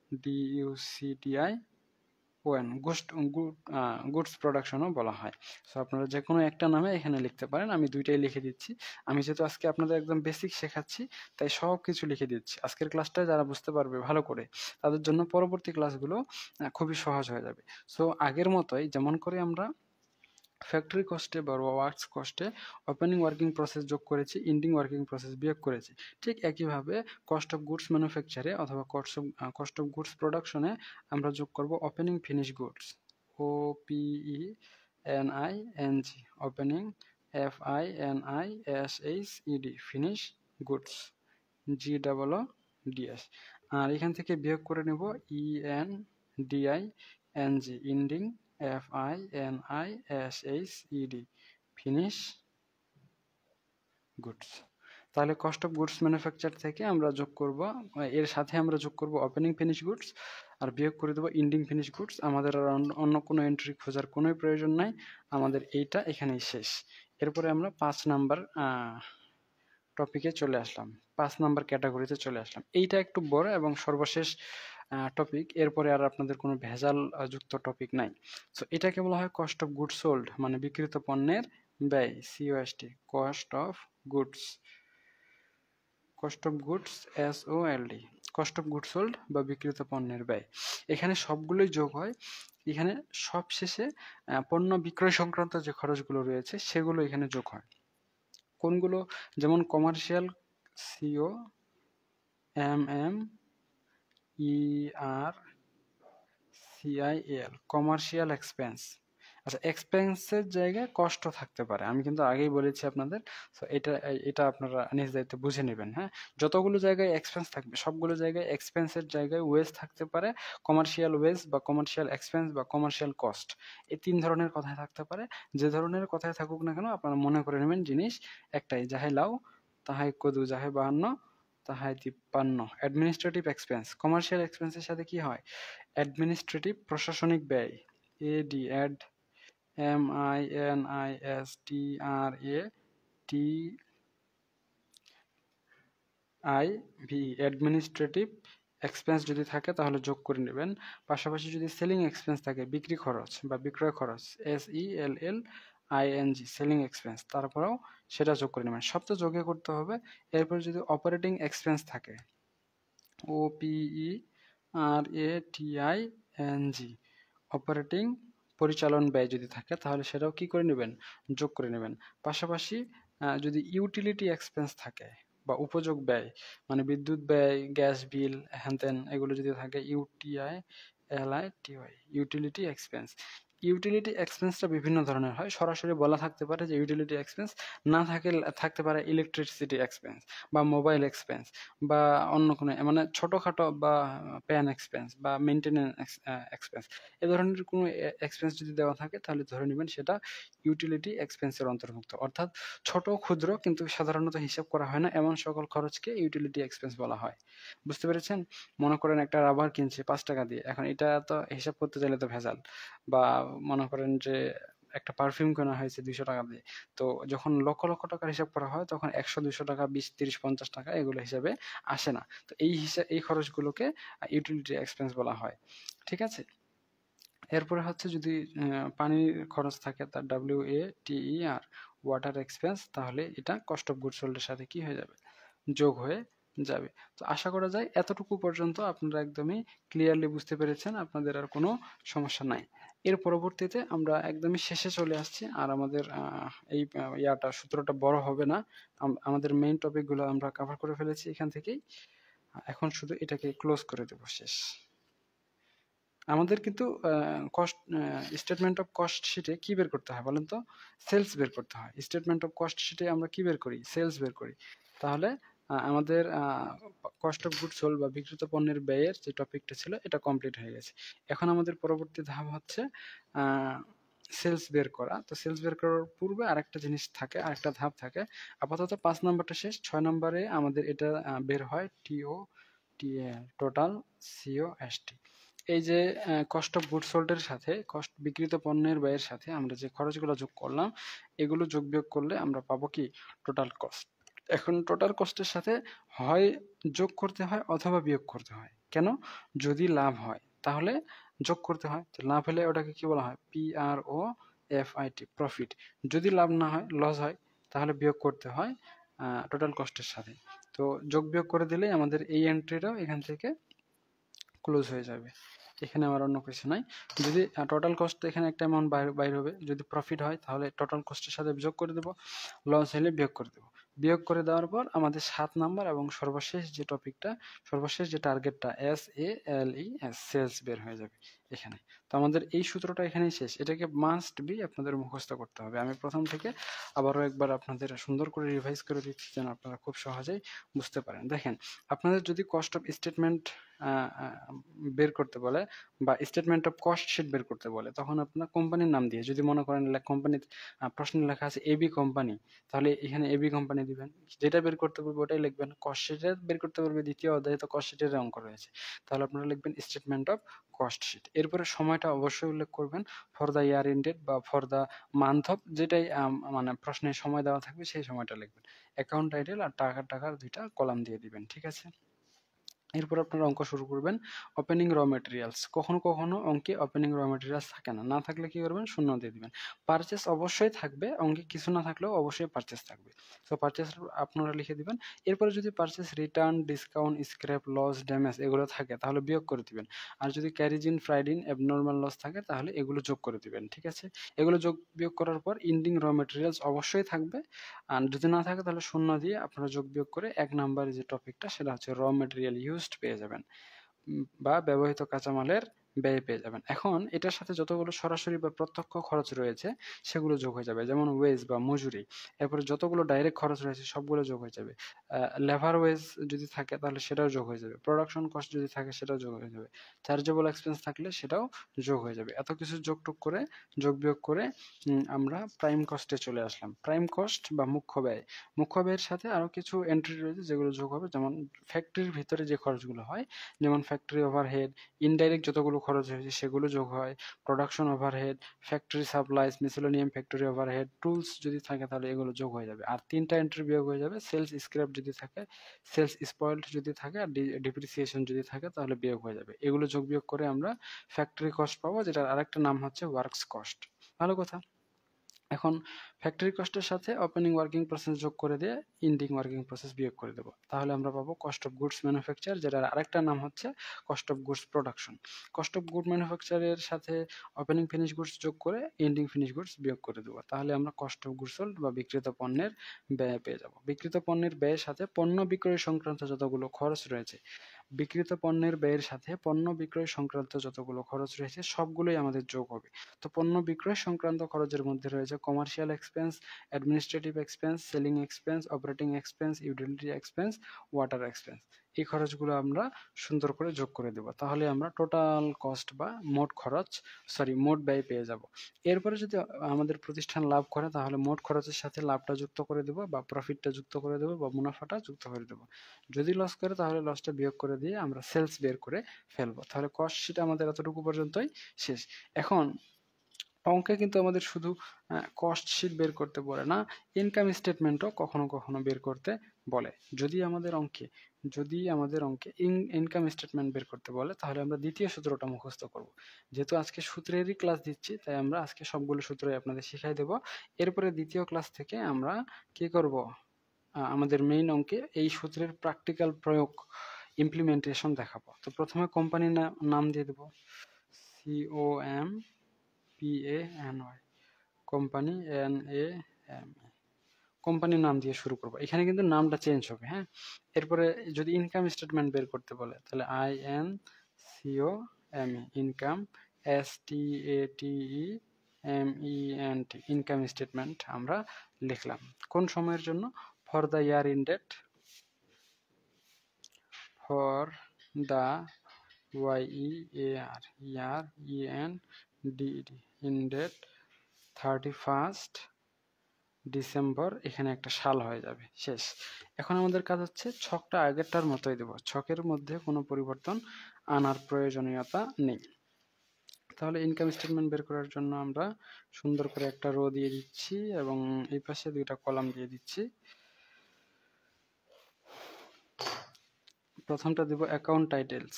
goods প্রোডাকশনও বলা হয়। সো আপনারা যে কোনো একটা নামে এখানে লিখতে পারেন, আমি দুইটাই লিখে দিচ্ছি। আমি যেহেতু আজকে আপনাদের একদম বেসিক শেখাচ্ছি তাই সব কিছু লিখে দিচ্ছি। আজকের ক্লাসটা যারা বুঝতে পারবে ভালো করে তাদের জন্য পরবর্তী ক্লাসগুলো খুবই সহজ হয়ে যাবে। সো আগের মতোই যেমন করে আমরা ফ্যাক্টরি কস্টে বা ওয়ার্কস কস্টে ওপেনিং ওয়ার্কিং প্রসেস যোগ করেছি, ইন্ডিং ওয়ার্কিং প্রসেস বিয়োগ করেছি, ঠিক একইভাবে কস্ট অফ গুডস ম্যানুফ্যাকচারে অথবা কস্ট অফ গুডস প্রোডাকশনে আমরা যোগ করব opening finish goods, OPENING, opening, FINISHED, finish goods, GOODS। আর এখান থেকে বিয়োগ করে নেব ENDING, ending, FINISHED, finish goods. তাহলে কস্ট অফ গুডস ম্যানুফ্যাকচার থেকে আমরা যোগ করব, এর সাথে আমরা যোগ করব ওপেনিং ফিনিশ গুডস, আর বিয়োগ করে দেবো ইন্ডিং ফিনিশ গুডস। আমাদের আর অন্য কোনো এন্ট্রি খোঁজার কোনো প্রয়োজন নাই, আমাদের এইটা এখানেই শেষ। এরপরে আমরা 5 নাম্বার টপিকে চলে আসলাম, 5 নাম্বার ক্যাটাগরিতে চলে আসলাম। এইটা একটু বড় এবং সর্বশেষ টপিক, এরপরে আর আপনাদের কোনো ভেজাল যুক্ত টপিক নাই। সো এটাকে বলা হয় কস্ট অফ গুডস সোল্ড, মানে বিক্রিত পণ্যের ব্যয়, COST, cost of goods, cost of goods, SOLD, cost of goods sold বা বিক্রিত পণ্যের ব্যয়। এখানে সবগুলোই যোগ হয়, এখানে সব শেষে পণ্য বিক্রয় সংক্রান্ত যে খরচগুলো রয়েছে সেগুলো এখানে যোগ হয়। কোনগুলো? যেমন কমার্শিয়াল, COMMERCIAL, কমার্শিয়াল এক্সপেন্স। আচ্ছা, এক্সপেন্সের জায়গায় কষ্ট থাকতে পারে, আমি কিন্তু আগেই বলেছি আপনাদের। সো এটা আপনারা নিজ দায়িত্বে বুঝে নেবেন। হ্যাঁ, যতগুলো জায়গায় এক্সপেন্স থাকবে সবগুলো জায়গায় এক্সপেন্সের জায়গায় ওয়েজ থাকতে পারে, কমার্শিয়াল ওয়েজ বা কমার্শিয়াল এক্সপেন্স বা কমার্শিয়াল কস্ট, এই 3 ধরনের কথাই থাকতে পারে। যে ধরনের কথাই থাকুক না কেন আপনারা মনে করে নেবেন জিনিস একটাই, যাহে লাউ তাহাই কদু, যাহে 52 তাহাই 53। অ্যাডমিনিস্ট্রেটিভ এক্সপেন্স, কমার্শিয়াল এক্সপেন্সের সাথে কি হয়? অ্যাডমিনিস্ট্রেটিভ, প্রশাসনিক ব্যয়, অ্যাড, MINISTRATIVE, অ্যাডমিনিস্ট্রেটিভ এক্সপেন্স যদি থাকে তাহলে যোগ করে নেবেন। পাশাপাশি যদি সেলিং এক্সপেন্স থাকে, বিক্রি খরচ বা বিক্রয় খরচ, SELLING, সেলিং এক্সপেন্স, তারপরেও সেটা যোগ করে নেবেন, সব তো যোগে করতে হবে। এরপর যদি অপারেটিং এক্সপেন্স থাকে, OPERATING, অপারেটিং, পরিচালন ব্যয় যদি থাকে তাহলে সেটাও কি করে নেবেন? যোগ করে নেবেন। পাশাপাশি যদি ইউটিলিটি এক্সপেন্স থাকে, বা উপযোগ ব্যয়, মানে বিদ্যুৎ ব্যয়, গ্যাস বিল, হ্যান-ত্যান এগুলো যদি থাকে, ইউটিআই, এলআইটিওয়াই, ইউটিলিটি এক্সপেন্স। ইউটিলিটি এক্সপেন্সটা বিভিন্ন ধরনের হয়। সরাসরি বলা থাকতে পারে যে ইউটিলিটি এক্সপেন্স, না থাকতে পারে ইলেকট্রিসিটি এক্সপেন্স বা মোবাইল এক্সপেন্স বা অন্য কোনো মানে ছোটখাটো বা প্যান এক্সপেন্স বা মেইনটেনেন্স এক্সপেন্স, এ ধরনের কোনো এক্সপেন্স যদি দেওয়া থাকে তাহলে ধরে নেবেন সেটা ইউটিলিটি এক্সপেন্সের অন্তর্ভুক্ত। অর্থাৎ ছোট ক্ষুদ্র কিন্তু সাধারণত হিসাব করা হয় না এমন সকল খরচকে ইউটিলিটি এক্সপেন্স বলা হয়। বুঝতে পেরেছেন? মনে করেন একটা রাবার কিনছি 5 টাকা দিয়ে, এখন এটা তো হিসাব করতে চাইলে তো ভেজাল। বা মনে করেন যে একটা পারফিউম কেনা হয়েছে 200 টাকা দিয়ে, তো যখন লক্ষ লক্ষ টাকার হিসাব করা হয় তখন 100 200 টাকা 20 30 50 টাকা এগুলো হিসাবে আসে না। তো এই খরচগুলোকে ইউটিলিটি এক্সপেন্স বলা হয়। ঠিক আছে? এরপরে হচ্ছে যদি পানির খরচ থাকে, তার WATER, ওয়াটার এক্সপেন্স, তাহলে এটা কস্ট অফ গুডস সোল্ড এর সাথে কি হয়ে যাবে? যোগ হয়ে যাবে। তো আশা করা যায় এতটুকু পর্যন্ত আপনারা একদমই ক্লিয়ারলি বুঝতে পেরেছেন, আপনাদের আর কোনো সমস্যা নাই। এর পরবর্তীতে আমরা একদমই শেষে চলে আসছি, আর আমাদের এই সূত্রটা বড় হবে না। আমাদের মেইন টপিকগুলো আমরা কভার করে ফেলেছি এখান থেকেই। এখন শুধু এটাকে ক্লোজ করে দেব, শেষ। আমাদের কিন্তু কস্ট স্টেটমেন্ট অফ কস্ট শিটে কি বের করতে হয় বলেন তো? সেলস বের করতে হয়। স্টেটমেন্ট অফ কস্ট শিটে আমরা কি বের করি? সেলস বের করি। তাহলে আমাদের কস্ট অফ গুডস সোল্ড বা বিক্রিত পণ্যের ব্যয়ের যে টপিকটা ছিল এটা কমপ্লিট হয়ে গেছে। এখন আমাদের পরবর্তী ধাপ হচ্ছে সেলস বের করা। তো সেলস বের করার পূর্বে আরেকটা জিনিস থাকে, আরেকটা ধাপ থাকে। আপাতত 5 নাম্বারটা শেষ। 6 নাম্বারে আমাদের এটা বের হয় টোটাল সিওএসটি। এই যে কস্ট অফ গুডস সোল্ড এর সাথে বিক্রিত পণ্যের ব্যয়ের সাথে আমরা যে খরচগুলো যোগ করলাম, এগুলো যোগ বিয়োগ করলে আমরা পাবো কি? Total cost. এখন টোটাল কস্টের সাথে হয় যোগ করতে হয় অথবা বিয়োগ করতে হয়। কেন? যদি লাভ হয় তাহলে যোগ করতে হয়, তো লাভ হলে ওটাকে কি বলা হয়? PROFIT, profit. যদি লাভ না হয়, লস হয়, তাহলে বিয়োগ করতে হয় টোটাল কস্টের সাথে। তো যোগ বিয়োগ করে দিলেই আমাদের এই এন্ট্রিটাও এখান থেকে ক্লোজ হয়ে যাবে। এখানে আমার অন্য কিছু নাই। যদি টোটাল কস্ট, এখানে একটা অ্যামাউন্ট বাইর হবে, যদি প্রফিট হয় তাহলে টোটাল কস্টের সাথে যোগ করে দেবো, লস হলে বিয়োগ করে দেবো। বিয়োগ করে দেওয়ার পর আমাদের 7 নাম্বার এবং সর্বশেষ যে টপিকটা, সর্বশেষ যে টার্গেটটা SALES, সেলস বের হয়ে যাবে এখানে। তো আমাদের এই সূত্রটা এখানেই শেষ। এটাকে মাস্ট বি আপনাদের মুখস্থ করতে হবে। আমি প্রথম থেকে আবারও একবার আপনাদের সুন্দর করে রিভাইজ করে দিচ্ছি যেন আপনারা খুব সহজেই বুঝতে পারেন। দেখেন, আপনাদের যদি কস্ট অফ স্টেটমেন্ট বের করতে বলে বা স্টেটমেন্ট অফ কস্ট শিট বের করতে বলে, তখন আপনার কোম্পানির নাম দিয়ে, যদি মনে করেন কোম্পানির প্রশ্নে লেখা আছে এবি কোম্পানি, তাহলে এখানে এবি কোম্পানি দিবেন। যেটা বের করতে বলবে ওটাই লিখবেন। কস্ট শিটের বের করতে বলবে, দ্বিতীয় অধ্যায়ে তো কস্ট শিটের অঙ্ক রয়েছে, তাহলে আপনারা লিখবেন স্টেটমেন্ট অফ কস্ট শিট। এরপরে সময়টা অবশ্যই উল্লেখ করবেন, ফর দ্য ইয়ার এন্ডেড বা ফর দ্য মান্থ অফ, যেটাই মানে প্রশ্নে সময় দেওয়া থাকবে সেই সময়টা লিখবেন। অ্যাকাউন্ট টাইটেল আর টাকার দুইটা কলাম দিয়ে দিবেন। ঠিক আছে? এরপর আপনারা অঙ্ক শুরু করবেন। ওপেনিং র মেটেরিয়ালস, কখনো কখনো অঙ্কে ওপেনিং র মেটেরিয়ালস থাকে না, না থাকলে কি করবেন? শূন্য দিয়ে দিবেন। পারচেস অবশ্যই থাকবে, অঙ্কে কিছু না থাকলেও অবশ্যই পারচেস থাকবে, তো পারচেস আপনারা লিখে দিবেন। এরপরে যদি purchase return, discount, scrap, loss, damage এগুলো থাকে তাহলে বিয়োগ করে দিবেন। আর যদি ক্যারিজিন, ফ্রাইডিন, অ্যাবনর্মাল লস থাকে তাহলে এগুলো যোগ করে দিবেন। ঠিক আছে? এগুলো যোগ বিয়োগ করার পর ইন্ডিং র মেটেরিয়ালস অবশ্যই থাকবে, আর যদি না থাকে তাহলে শূন্য দিয়ে আপনারা যোগ বিয়োগ করে 1 নাম্বারে যে টপিকটা সেটা হচ্ছে র মেটেরিয়াল ইউজড পেয়ে যাবেন, বা ব্যবহৃত কাঁচামালের ব্যয় পেয়ে যাবেন। এখন এটার সাথে যতগুলো সরাসরি বা প্রত্যক্ষ খরচ রয়েছে সেগুলো যোগ হয়ে যাবে, যেমন ওয়েজ বা মজুরি। এরপরে যতগুলো ডাইরেক্ট খরচ রয়েছে সবগুলো যোগ হয়ে যাবে। লেবার ওয়েজ যদি থাকে তাহলে সেটাও যোগ হয়ে যাবে। প্রোডাকশন কস্ট যদি থাকে সেটাও যোগ হয়ে যাবে। চার্জেবল এক্সপেন্স থাকলে সেটাও যোগ হয়ে যাবে। এত কিছু যোগটুক করে, যোগ বিয়োগ করে আমরা প্রাইম কস্টে চলে আসলাম। প্রাইম কস্ট বা মুখ্য ব্যয়। মুখ্য ব্যয়ের সাথে আরো কিছু এন্ট্রি রয়েছে যেগুলো যোগ হবে, যেমন ফ্যাক্টরির ভিতরে যে খরচগুলো হয়, যেমন ফ্যাক্টরি ওভারহেড, ইনডাইরেক্ট যতগুলো খরচ হয়েছে সেগুলো যোগ হয়, production overhead, factory supplies, miscellaneous factory overhead, tools যদি থাকে তাহলে এগুলো যোগ হয়ে যাবে। আর 3টা এন্ট্রি বিয়োগ হয়ে যাবে, সেলস স্ক্র্যাপ যদি থাকে, সেলস স্পয়েলড যদি থাকে, আর ডিপ্রিসিয়েশন যদি থাকে তাহলে বিয়োগ হয়ে যাবে। এগুলো যোগ বিয়োগ করে আমরা ফ্যাক্টরি কস্ট পাবো, যেটার আরেকটা নাম হচ্ছে ওয়ার্কস কস্ট। ভালো কথা। এখন ফ্যাক্টরি কস্টের সাথে ওপেনিং ওয়ার্কিং প্রসেস যোগ করে দিয়ে এন্ডিং ওয়ার্কিং প্রসেস বিয়োগ করে দেবো, তাহলে আমরা পাবো কস্ট অফ গুডস ম্যানুফ্যাকচার, যেটার আরেকটা নাম হচ্ছে cost of goods production. Cost of good ম্যানুফ্যাকচারের সাথে ওপেনিং ফিনিশ গুডস যোগ করে এন্ডিং ফিনিশ গুডস বিয়োগ করে দেবো, তাহলে আমরা কস্ট অফ গুডস সোল্ড বা বিক্রিত পণ্যের ব্যয় পেয়ে যাব। বিক্রিত পণ্যের ব্যয়ের সাথে পণ্য বিক্রয় সংক্রান্ত যতগুলো খরচ রয়েছে, বিক্রিত পণ্যের ব্যয়ের সাথে পণ্য বিক্রয় সংক্রান্ত যতগুলো খরচ রয়েছে সবগুলোই আমাদের যোগ হবে। তো পণ্য বিক্রয় সংক্রান্ত খরচের মধ্যে রয়েছে commercial expense, administrative expense, selling expense, operating expense, utility expense, water expense. এই খরচগুলো আমরা সুন্দর করে যোগ করে দেব, তাহলে আমরা টোটাল কস্ট বা মোট ব্যয় পেয়ে যাব। এরপরে যদি আমাদের প্রতিষ্ঠান লাভ করে তাহলে মোট খরচের সাথে লাভটা যুক্ত করে দেব বা প্রফিটটা যুক্ত করে দেব বা মুনাফাটা যুক্ত করে দেব। যদি লস করে তাহলে লসটা বিয়োগ করে দিয়ে আমরা সেলস বের করে ফেলবো। তাহলে কস্ট শিট আমাদের এতটুকু পর্যন্তই শেষ। এখন অঙ্কে কিন্তু আমাদের শুধু কস্ট শিট বের করতে বলে না, ইনকাম স্টেটমেন্টও কখনো কখনো বের করতে বলে। যদি আমাদের অঙ্কে ইনকাম স্টেটমেন্ট বের করতে বলে তাহলে আমরা দ্বিতীয় সূত্রটা মুখস্থ করব। যেহেতু আজকে সূত্রেরই ক্লাস দিচ্ছি তাই আমরা আজকে সবগুলো সূত্রই আপনাদের শিখাই দেব। এরপরে দ্বিতীয় ক্লাস থেকে আমরা কি করব, আমাদের মেইন অঙ্কে এই সূত্রের প্র্যাকটিক্যাল প্রয়োগ ইমপ্লিমেন্টেশন দেখাবো। তো প্রথমে কোম্পানির নাম দিয়ে দেব COMPANY, কোম্পানি NAME, কোম্পানির নাম দিয়ে শুরু করব। এখানে কিন্তু নামটা চেঞ্জ হবে, হ্যাঁ। এরপরে যদি ইনকাম স্টেটমেন্ট বের করতে বলে তাহলে INCOME, income, STATEMENT, income statement আমরা লিখলাম। কোন সময়ের জন্য? For the year ended, for the year ENDED, ended 31st December, এখানে একটা সাল হয়ে যাবে, শেষ। এখন আমাদের কাজ হচ্ছে ছকটা আগেরটার মতোই দেব, ছকের মধ্যে কোনো পরিবর্তন আনার প্রয়োজনীয়তা নেই। তাহলে ইনকাম স্টেটমেন্ট বের করার জন্য আমরা সুন্দর করে একটা রো দিয়ে দিচ্ছি এবং এই পাশে দুইটা কলাম দিয়ে দিচ্ছি। প্রথমটা দেব account titles,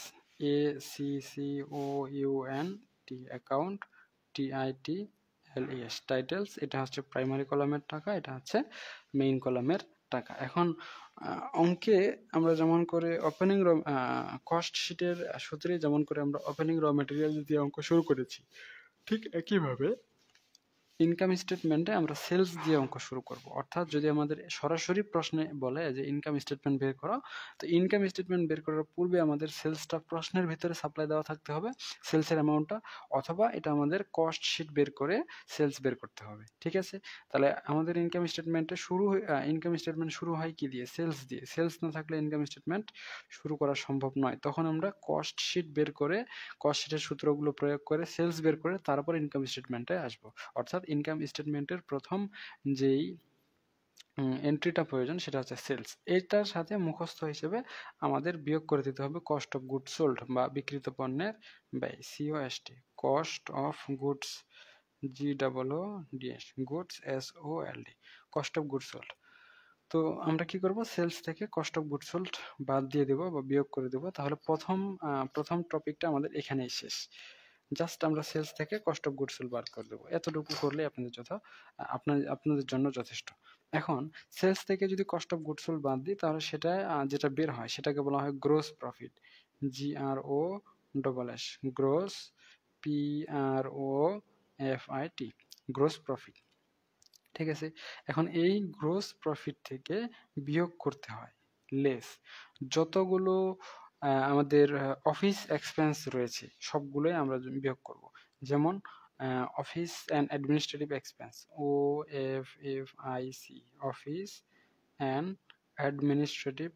ACCOUNT, account TITLES, titles. এটা হচ্ছে প্রাইমারি কলামের টাকা, এটা হচ্ছে মেইন কলামের টাকা। এখন অঙ্কে আমরা যেমন করে ওপেনিং কস্ট শিটের সূত্রে যেমন করে আমরা ওপেনিং র মেটেরিয়াল দিয়ে অঙ্ক শুরু করেছি, ঠিক একইভাবে ইনকাম স্টেটমেন্টে আমরা সেলস দিয়ে অঙ্ক শুরু করব। অর্থাৎ যদি আমাদের সরাসরি প্রশ্নে বলে যে ইনকাম স্টেটমেন্ট বের করো, তো ইনকাম স্টেটমেন্ট বের করার পূর্বে আমাদের সেলসটা প্রশ্নের ভিতরে সাপ্লাই দেওয়া থাকতে হবে, সেলসের অ্যামাউন্টটা, অথবা এটা আমাদের কস্ট শিট বের করে সেলস বের করতে হবে, ঠিক আছে। তাহলে আমাদের ইনকাম স্টেটমেন্ট শুরু হয় কি দিয়ে? সেলস দিয়ে। সেলস না থাকলে ইনকাম স্টেটমেন্ট শুরু করা সম্ভব নয়। তখন আমরা কস্ট শিট বের করে, কস্ট শিটের সূত্রগুলো প্রয়োগ করে সেলস বের করে তারপর ইনকাম স্টেটমেন্টে আসবো। অর্থাৎ ইনকাম স্টেটমেন্টের প্রথম যেই এন্ট্রিটা প্রয়োজন সেটা হচ্ছে সেলস। এটার সাথে মুখস্থ হিসেবে আমাদের বিয়োগ করে দিতে হবে কস্ট অফ গুডস সোল্ড বা বিক্রিত পণ্যের ব্যয়, COST, cost of goods, GOODS, goods SOLD, cost of goods sold. তো আমরা কি করব, সেলস থেকে কস্ট অফ গুডস সোল্ড বাদ দিয়ে দেব বা বিয়োগ করে দেব। তাহলে প্রথম টপিকটা আমাদের এখানেই শেষ। জাস্ট আমরা সেলস থেকে কস্ট অফ গুডস সোল্ড বার করে দেবো, এতটুকু করলে আপনাদের জন্য যথেষ্ট। এখন সেলস থেকে যদি কস্ট অফ গুডস সোল্ড বাদ দিই তাহলে সেটা যেটা বের হয় সেটাকে বলা হয় gross profit, GROSS, gross, PROFIT, gross profit, ঠিক আছে। এখন এই গ্রোস প্রফিট থেকে বিয়োগ করতে হয় লেস যতগুলো আমাদের অফিস এক্সপেন্স রয়েছে সবগুলোই আমরা বিয়োগ করব। যেমন office and administrative expense, OFFIC, office and administrative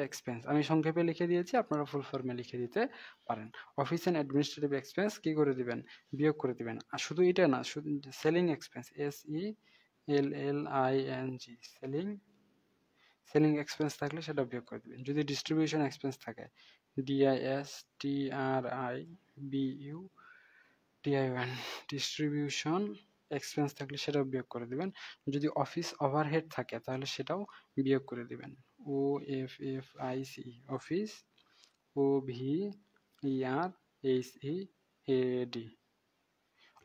expense. আমি সংক্ষেপে লিখে দিয়েছি, আপনারা ফুল ফর্মে লিখে দিতে পারেন। অফিস অ্যান্ড অ্যাডমিনিস্ট্রেটিভ এক্সপেন্স কি করে দিবেন? বিয়োগ করে দিবেন। আর শুধু এটা না, শুধু selling expense, SELLING, selling expense থাকলে সেটা বিয়োগ করে দিবেন। যদি ডিস্ট্রিবিউশন এক্সপেন্স থাকে, DISTRIBUTION, ডিস্ট্রিবিউশন এক্সপেন্স থাকলে সেটাও বিয়োগ করে দিবেন। যদি অফিস ওভারহেড থাকে তাহলে সেটাও বিয়োগ করে দিবেন। OFFIC, office, OVERHEAD,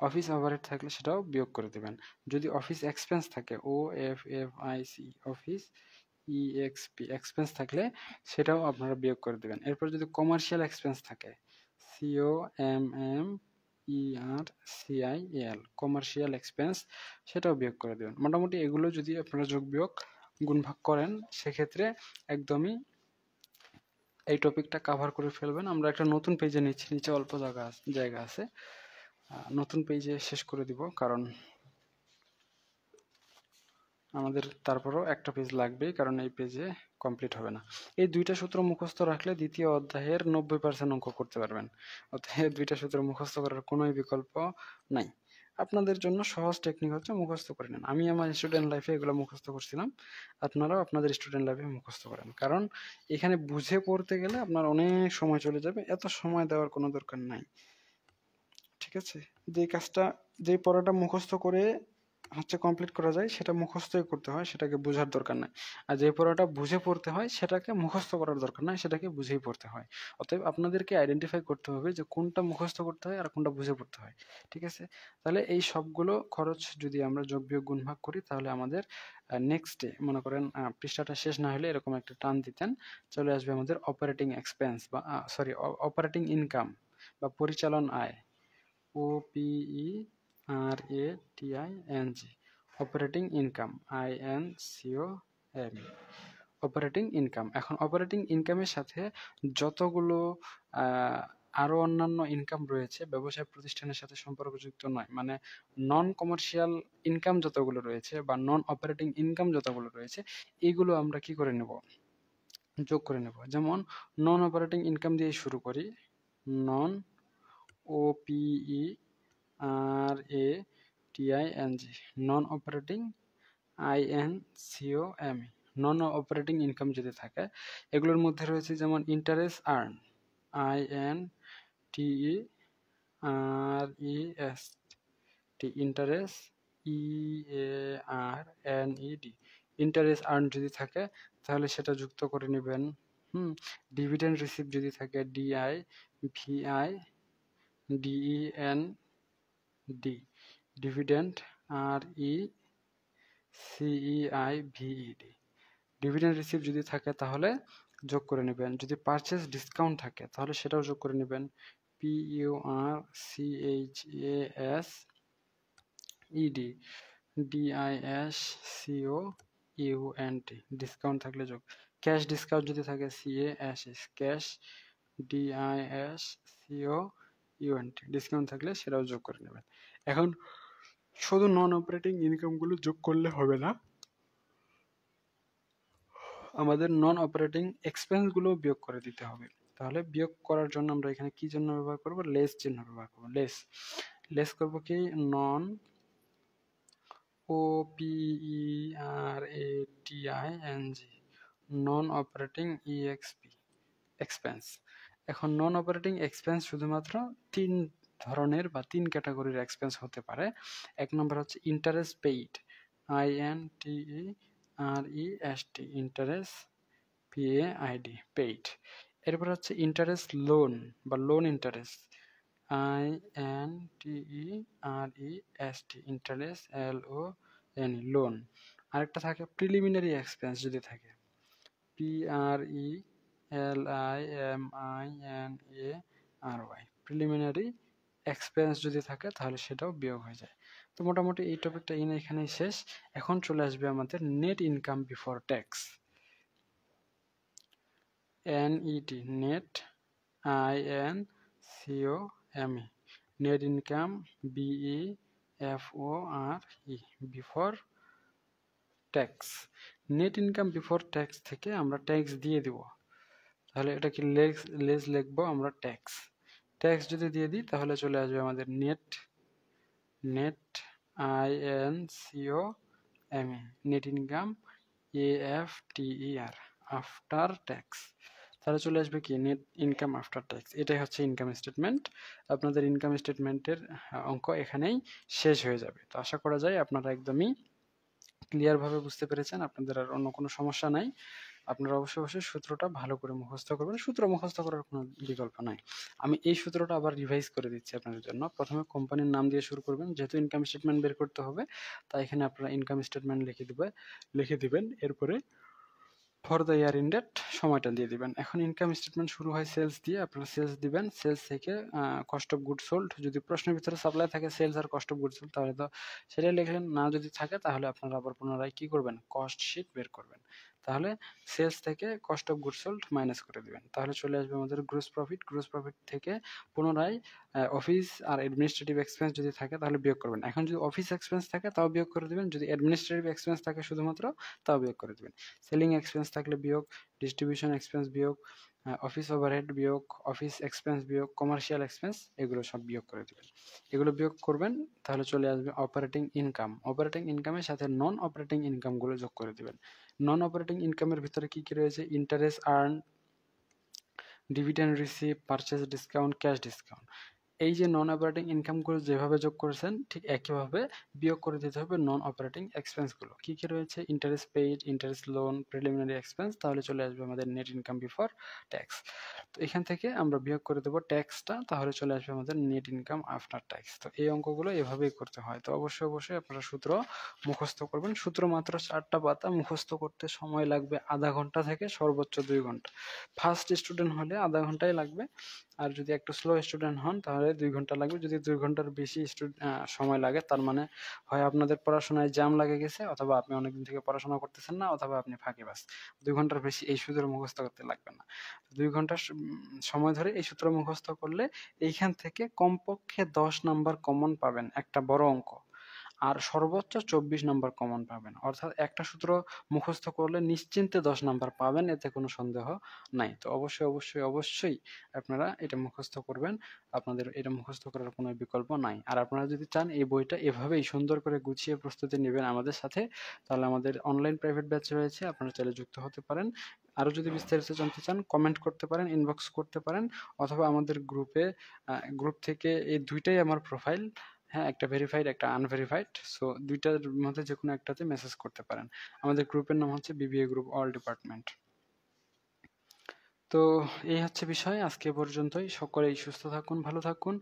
office overhead থাকলে সেটাও বিয়োগ করে দেবেন। যদি অফিস এক্সপেন্স থাকে, OFFIC, অফিস EXP এক্সপেন্স থাকলে সেটাও আপনারা বিয়োগ করে দেবেন। এরপর যদি কমার্শিয়াল এক্সপেন্স থাকে, COMMERCIAL, কমার্শিয়াল এক্সপেন্স, সেটাও বিয়োগ করে দেবেন। মোটামুটি এগুলো যদি আপনারা যোগ বিয়োগ গুণ ভাগ করেন সেক্ষেত্রে একদমই এই টপিকটা কাভার করে ফেলবেন। আমরা একটা নতুন পেজে নিচ্ছি, নিচে অল্প জায়গা আছে, নতুন পেজে শেষ করে দিব, কারণ আমাদের তারপরও একটা পেজ লাগবেই, কারণ এই পেজে কমপ্লিট হবে না। এই দুইটা সূত্র মুখস্থ রাখলে দ্বিতীয় অধ্যায়ের 90% অঙ্ক করতে পারবেন। অতএব দুইটা সূত্র মুখস্থ করার কোনো বিকল্প নাই। আপনাদের জন্য সহজ টেকনিক হচ্ছে মুখস্থ করে নেন। আমি আমার স্টুডেন্ট লাইফে এগুলো মুখস্থ করছিলাম, আপনারাও আপনাদের স্টুডেন্ট লাইফে মুখস্থ করেন, কারণ এখানে বুঝে পড়তে গেলে আপনার অনেক সময় চলে যাবে, এত সময় দেওয়ার কোনো দরকার নাই। ঠিক আছে, যে পড়াটা মুখস্থ করে কমপ্লিট করা যায় সেটা মুখস্থই করতে হয়, সেটাকে বোঝার দরকার নাই। আর যে পড়াটা বুঝে পড়তে হয় সেটাকে মুখস্থ করার দরকার নাই, সেটাকে বুঝেই পড়তে হয়। অতএব আপনাদেরকে আইডেন্টিফাই করতে হবে যে কোনটা মুখস্থ করতে হয় আর কোনটা বুঝে পড়তে হয়। ঠিক আছে, তাহলে এই সবগুলো খরচ যদি আমরা যোগ বিয়োগ গুণ ভাগ করি তাহলে আমাদের নেক্সট ডে মনে করেন পৃষ্ঠাটা শেষ না হলে এরকম একটা টান দিতেন, চলে আসবে আমাদের অপারেটিং এক্সপেন্স বা অপারেটিং ইনকাম বা পরিচালন আয়, OPERATING, operating income, INCOM, operating income. এখন অপারেটিং ইনকামের সাথে যতগুলো আরো অন্যান্য ইনকাম রয়েছে ব্যবসায় প্রতিষ্ঠানের সাথে সম্পর্কযুক্ত নয়, মানে নন কমার্শিয়াল ইনকাম যতগুলো রয়েছে বা নন অপারেটিং ইনকাম যতগুলো রয়েছে, এইগুলো আমরা কি করে নেব, যোগ করে নেব। যেমন নন অপারেটিং ইনকাম দিয়ে শুরু করি, নন OPERATING, নন অপারেটিং INCOM, নন অপারেটিং ইনকাম যদি থাকে এগুলোর মধ্যে রয়েছে যেমন interest earn, INTEREST, interest EARNED, interest earn যদি থাকে তাহলে সেটা যুক্ত করে নেবেন। ডিভিডেন্ড রিসিভ যদি থাকে, DIVIDEND, dividend RECEIVED, dividend receive যদি থাকে তাহলে যোগ করে নেবেন। যদি পারচেজ ডিসকাউন্ট থাকে তাহলে সেটাও যোগ করে নেবেন, PURCHASED, DISCOUNT, ডিসকাউন্ট থাকলে যোগ। ক্যাশ ডিসকাউন্ট যদি থাকে, CASH, ক্যাশ, DISCOUNT, ডিসকাউন্ট থাকলে সেটাও যোগ করে নেবেন। এখন শুধু নন অপারেটিং ইনকামগুলো যোগ করলে হবে না, আমাদের নন অপারেটিং এক্সপেন্সগুলো বিয়োগ করে দিতে হবে। তাহলে বিয়োগ করার জন্য আমরা এখানে কি চিহ্ন ব্যবহার করব, লেস চিহ্ন ব্যবহার করব। লেস করব কি, নন OPERATING, নন অপারেটিং এক্সপেন্স। এখন নন অপারেটিং এক্সপেন্স শুধুমাত্র তিন ধরনের বা তিন ক্যাটাগরির এক্সপেন্স হতে পারে। এক নম্বর হচ্ছে interest paid, INTEREST, interest PAID, paid. এরপর হচ্ছে ইন্টারেস্ট লোন বা loan interest, INTEREST, interest LON, loan. আরেকটা থাকে প্রিলিমিনারি এক্সপেন্স যদি থাকে, PRELIMINARY, প্রিলিমিনারি এক্সপেন্স যদি থাকে তাহলে সেটাও বিয়োগ হয়ে যায়। তো মোটামুটি এই টপিকটা এখানেই শেষ। এখন চলে আসবে আমাদের net income before tax, NET, net INCOME, net income BEFORE, before tax. Net income before tax থেকে আমরা ট্যাক্স দিয়ে দিব, তাহলে এটা কি লেস লিখবো আমরা ট্যাক্স যদি দিয়ে দিই তাহলে চলে আসবে আমাদের net INCOME, net income AFTER, after tax. তাহলে চলে আসবে কি, নেট ইনকাম আফটার ট্যাক্স। এটাই হচ্ছে ইনকাম স্টেটমেন্ট। আপনাদের ইনকাম স্টেটমেন্টের অঙ্ক এখানেই শেষ হয়ে যাবে। তো আশা করা যায় আপনারা একদমই ক্লিয়ারভাবে বুঝতে পেরেছেন, আপনাদের আর অন্য কোনো সমস্যা নাই। আপনারা অবশ্যই সূত্রটা ভালো করে মুখস্থ করবেন। সূত্র মুখস্থ করার কোনো বিকল্প নাই। আমি এই সূত্রটা আবার রিভাইজ করে দিচ্ছি আপনাদের জন্য। প্রথমে কোম্পানির নাম দিয়ে শুরু করবেন। যেহেতু ইনকাম স্টেটমেন্ট বের করতে হবে, তাই এখানে আপনারা ইনকাম স্টেটমেন্ট লিখে দিবেন। এরপরে ফর দ্য ইয়ার ইন্ডেড সময়টা দিয়ে দিবেন। এখন ইনকাম স্টেটমেন্ট শুরু হয় সেলস দিয়ে, আপনারা সেলস দিবেন। সেলস থেকে কস্ট অফ গুড সোল্ড, যদি প্রশ্নের ভিতরে সাপ্লাই থাকে সেলস আর কস্ট অফ গুড সোল্ড তাহলে তো সেটাই লিখলেন, না যদি থাকে তাহলে আপনারা আবার পুনরায় কি করবেন, কস্ট শিট বের করবেন। তাহলে সেলস থেকে cost of good sold minus করে দিবেন, তাহলে চলে আসবে আমাদের গ্রোস প্রফিট। গ্রোস প্রফিট থেকে পুনরায় অফিস আর অ্যাডমিনিস্ট্রেটিভ এক্সপেন্স যদি থাকে তাহলে বিয়োগ করবেন। এখন যদি অফিস এক্সপেন্স থাকে তাও বিয়োগ করে দিবেন, যদি অ্যাডমিনিস্ট্রেটিভ এক্সপেন্স থাকে শুধুমাত্র তাও বিয়োগ করে দিবেন। সেলিং এক্সপেন্স থাকলে বিয়োগ, ডিস্ট্রিবিউশন এক্সপেন্স বিয়োগ, অফিস ওভারহেড বিয়োগ, অফিস এক্সপেন্স বিয়োগ, কমার্শিয়াল এক্সপেন্স, এগুলো সব বিয়োগ করে দিবেন। এগুলো বিয়োগ করবেন, তাহলে চলে আসবে অপারেটিং ইনকাম। অপারেটিং ইনকামের সাথে নন অপারেটিং ইনকামগুলো যোগ করে দিবেন। নন অপারেটিং ইনকামের ভিতরে কি কি রয়েছে, interest earn, dividend receive, purchase discount, cash discount. এই যে নন অপারেটিং ইনকামগুলো যেভাবে যোগ করেছেন ঠিক একইভাবে বিয়োগ করে দিতে হবে নন অপারেটিং এক্সপেন্সগুলো। কি কি রয়েছে, interest paid, interest loan, preliminary expense, তাহলে চলে আসবে আমাদের নেট ইনকাম বিফোর ট্যাক্স। তো এখান থেকে আমরা বিয়োগ করে দেবো ট্যাক্সটা, তাহলে চলে আসবে আমাদের নেট ইনকাম আফটার ট্যাক্স। তো এই অঙ্কগুলো এভাবেই করতে হয়। তো অবশ্যই আপনারা সূত্র মুখস্থ করবেন। সূত্র মাত্র 4টা পাতা, মুখস্থ করতে সময় লাগবে আধা ঘন্টা থেকে সর্বোচ্চ 2 ঘন্টা। ফার্স্ট স্টুডেন্ট হলে আধা ঘন্টাই লাগবে, আর যদি একটু স্লো স্টুডেন্ট হন তাহলে 2 ঘন্টা লাগবে। যদি 2 ঘন্টার বেশি সময় লাগে তার মানে হয় আপনাদের পড়াশোনায় জ্যাম লাগে গেছে, অথবা আপনি অনেকদিন থেকে পড়াশোনা করতেছেন না, অথবা আপনি ফাঁকিবাজ। 2 ঘন্টার বেশি এই সূত্র মুখস্থ করতে লাগবে না। 2 ঘন্টা সময় ধরে এই সূত্র মুখস্থ করলে এইখান থেকে কমপক্ষে 10 নাম্বার কমন পাবেন, একটা বড় অঙ্ক। আর সর্বোচ্চ 24 নাম্বার কমন পাবেন। অর্থাৎ একটা সূত্র মুখস্থ করলে নিশ্চিন্তে 10 নাম্বার পাবেন, এতে কোনো সন্দেহ নাই। তো অবশ্যই আপনারা এটা মুখস্থ করবেন। আপনাদের এটা মুখস্থ করার কোনো বিকল্প নাই। আর আপনারা যদি চান এই বইটা এভাবেই সুন্দর করে গুছিয়ে প্রস্তুতি নেবেন আমাদের সাথে, তাহলে আমাদের অনলাইন প্রাইভেট ব্যাচ রয়েছে, আপনারা চাইলে যুক্ত হতে পারেন। আরো যদি বিস্তারিত জানতে চান কমেন্ট করতে পারেন, ইনবক্স করতে পারেন, অথবা আমাদের গ্রুপ থেকে, এই দুইটাই আমার প্রোফাইল। হ্যাঁ, একটা ভেরিফাইড একটা আনভেরিফাইড, সো দুইটার মধ্যে যে কোনো একটাতে মেসেজ করতে পারেন। আমাদের গ্রুপের নাম হচ্ছে বিবিএ গ্রুপ অল ডিপার্টমেন্ট। তো এই হচ্ছে বিষয়, আজকে পর্যন্তই। সকলেই সুস্থ থাকুন, ভালো থাকুন,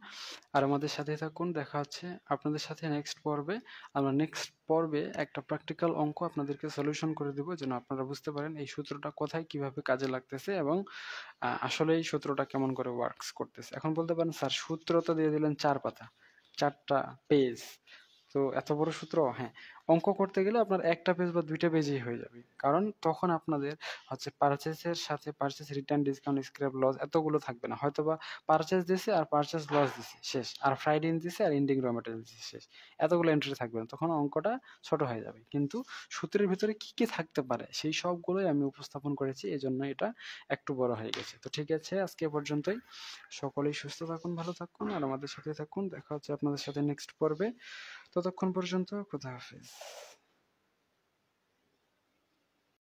আর আমাদের সাথে থাকুন। দেখা হচ্ছে আপনাদের সাথে নেক্সট পর্বে। আমরা নেক্সট পর্বে একটা প্র্যাকটিক্যাল অঙ্ক আপনাদেরকে সলিউশন করে দেবো, যেন আপনারা বুঝতে পারেন এই সূত্রটা কোথায় কিভাবে কাজে লাগতেছে, এবং আসলে এই সূত্রটা কেমন করে ওয়ার্কস করতেছে। এখন বলতে পারেন স্যার সূত্র তো দিয়ে দিলেন 4 পাতা, 4টা পেজ, তো এত বড় সূত্র। হ্যাঁ, অঙ্ক করতে গেলে আপনার একটা পেজ বা 2টা পেজেই হয়ে যাবে, কারণ তখন আপনাদের হচ্ছে পারচেসের সাথে purchase return discount scrap loss এতগুলো থাকবে না। হয়তোবা পারচেস দিছে আর পারচেস লস দিছে শেষ, আর ফ্রাইড ইন দিছে আর এন্ডিং র মেটেরিয়াল দিছে শেষ, এতগুলো এন্ট্রি থাকবে না, তখন অঙ্কটা ছোট হয়ে যাবে। কিন্তু সূত্রের ভিতরে কি কি থাকতে পারে সেই সবগুলোই আমি উপস্থাপন করেছি, এজন্য এটা একটু বড় হয়ে গেছে। তো ঠিক আছে, আজকে এ পর্যন্তই। সকলেই সুস্থ থাকুন, ভালো থাকুন, আর আমাদের সাথে থাকুন। দেখা হচ্ছে আপনাদের সাথে নেক্সট পর্বে। ততক্ষণ পর্যন্ত খোদা হাফেজ।